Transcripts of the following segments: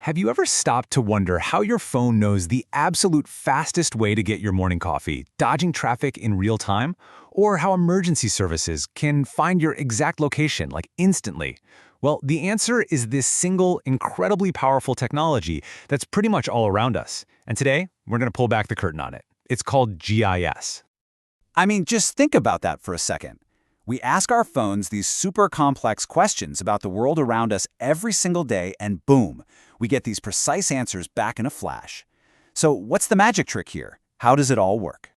Have you ever stopped to wonder how your phone knows the absolute fastest way to get your morning coffee, dodging traffic in real time? Or how emergency services can find your exact location, like instantly? Well, the answer is this single, incredibly powerful technology that's pretty much all around us. And today, we're going to pull back the curtain on it. It's called GIS. I mean, just think about that for a second. We ask our phones these super complex questions about the world around us every single day, and boom, we get these precise answers back in a flash. So what's the magic trick here? How does it all work?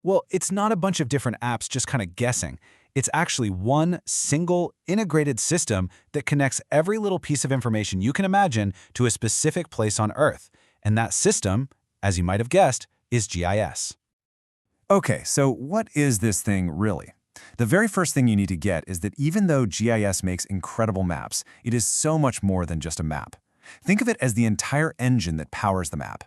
Well, it's not a bunch of different apps just kind of guessing. It's actually one single integrated system that connects every little piece of information you can imagine to a specific place on Earth. And that system, as you might have guessed, is GIS. Okay, so what is this thing really? The very first thing you need to get is that even though GIS makes incredible maps, it is so much more than just a map. Think of it as the entire engine that powers the map.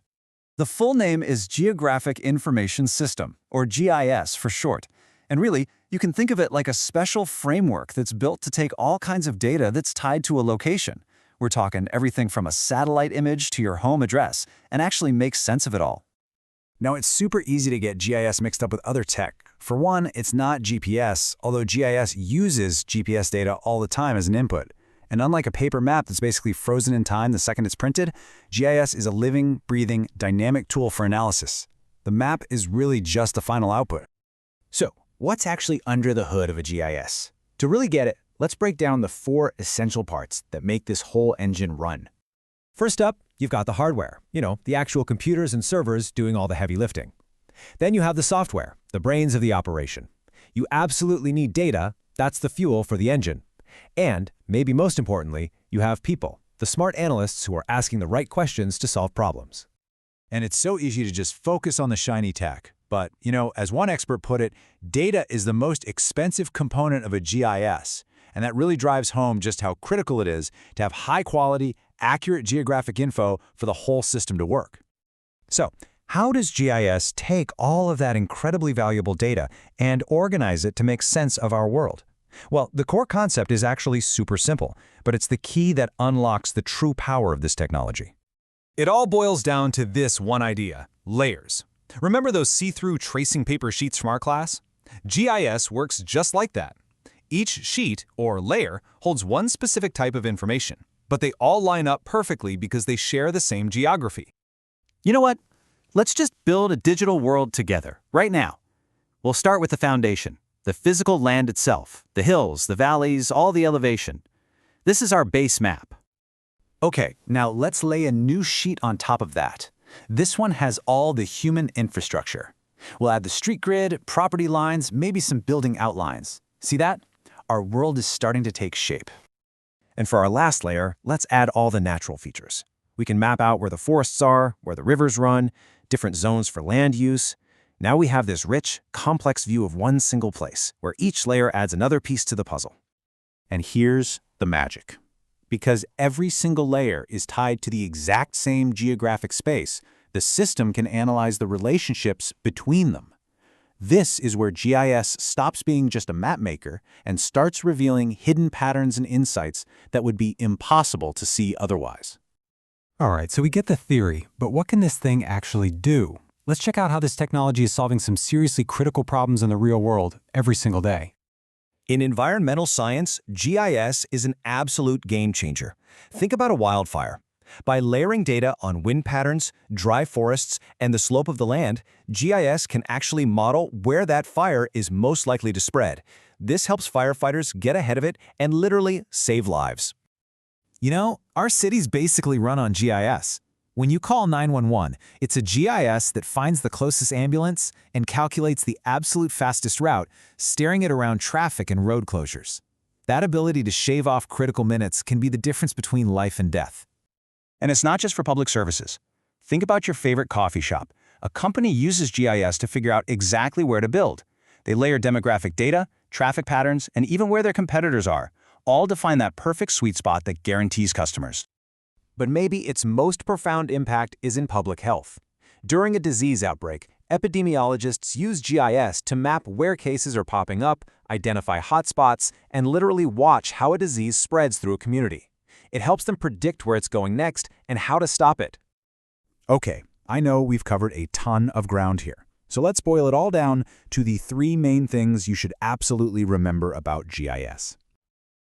The full name is Geographic Information System, or GIS for short. And really, you can think of it like a special framework that's built to take all kinds of data that's tied to a location. We're talking everything from a satellite image to your home address, and actually make sense of it all. Now, it's super easy to get GIS mixed up with other tech. For one, it's not GPS, although GIS uses GPS data all the time as an input. And unlike a paper map that's basically frozen in time the second it's printed, GIS is a living, breathing, dynamic tool for analysis. The map is really just the final output. So, what's actually under the hood of a GIS? To really get it, let's break down the 4 essential parts that make this whole engine run. First up, you've got the hardware, the actual computers and servers doing all the heavy lifting. Then you have the software, the brains of the operation. You absolutely need data, that's the fuel for the engine. And, maybe most importantly, you have people, the smart analysts who are asking the right questions to solve problems. And it's so easy to just focus on the shiny tech. But, as one expert put it, data is the most expensive component of a GIS. And that really drives home just how critical it is to have high-quality, accurate geographic info for the whole system to work. So, how does GIS take all of that incredibly valuable data and organize it to make sense of our world? Well, the core concept is actually super simple, but it's the key that unlocks the true power of this technology. It all boils down to this one idea: layers. Remember those see-through tracing paper sheets from our class? GIS works just like that. Each sheet, or layer, holds one specific type of information, but they all line up perfectly because they share the same geography. You know what? Let's just build a digital world together, right now. We'll start with the foundation, the physical land itself, the hills, the valleys, all the elevation. This is our base map. Okay, now let's lay a new sheet on top of that. This one has all the human infrastructure. We'll add the street grid, property lines, maybe some building outlines. See that? Our world is starting to take shape. And for our last layer, let's add all the natural features. We can map out where the forests are, where the rivers run, different zones for land use. Now we have this rich, complex view of one single place, where each layer adds another piece to the puzzle. And here's the magic. Because every single layer is tied to the exact same geographic space, the system can analyze the relationships between them. This is where GIS stops being just a map maker and starts revealing hidden patterns and insights that would be impossible to see otherwise. All right, so we get the theory, but what can this thing actually do? Let's check out how this technology is solving some seriously critical problems in the real world every single day. In environmental science, GIS is an absolute game changer. Think about a wildfire. By layering data on wind patterns, dry forests, and the slope of the land, GIS can actually model where that fire is most likely to spread. This helps firefighters get ahead of it and literally save lives. Our cities basically run on GIS. When you call 911, it's a GIS that finds the closest ambulance and calculates the absolute fastest route, steering it around traffic and road closures. That ability to shave off critical minutes can be the difference between life and death. And it's not just for public services. Think about your favorite coffee shop. A company uses GIS to figure out exactly where to build. They layer demographic data, traffic patterns, and even where their competitors are, all to find that perfect sweet spot that guarantees customers. But maybe its most profound impact is in public health. During a disease outbreak, epidemiologists use GIS to map where cases are popping up, identify hotspots, and literally watch how a disease spreads through a community. It helps them predict where it's going next and how to stop it. Okay, I know we've covered a ton of ground here. So let's boil it all down to the 3 main things you should absolutely remember about GIS.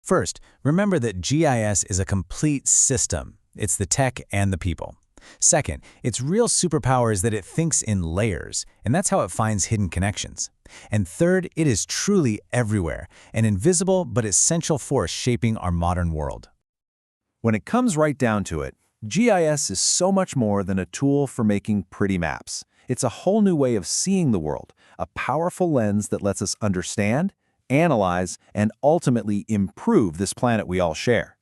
First, remember that GIS is a complete system. It's the tech and the people. Second, its real superpower is that it thinks in layers, and that's how it finds hidden connections. And third, it is truly everywhere, an invisible but essential force shaping our modern world. When it comes right down to it, GIS is so much more than a tool for making pretty maps. It's a whole new way of seeing the world, a powerful lens that lets us understand, analyze, and ultimately improve this planet we all share.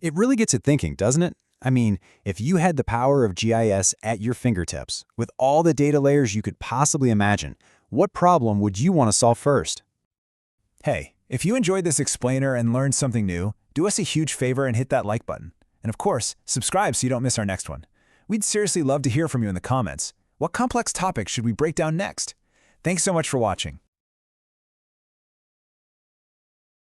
It really gets it thinking, doesn't it? I mean, if you had the power of GIS at your fingertips, with all the data layers you could possibly imagine, what problem would you want to solve first? Hey, if you enjoyed this explainer and learned something new, do us a huge favor and hit that like button. And of course, subscribe so you don't miss our next one. We'd seriously love to hear from you in the comments. What complex topics should we break down next? Thanks so much for watching.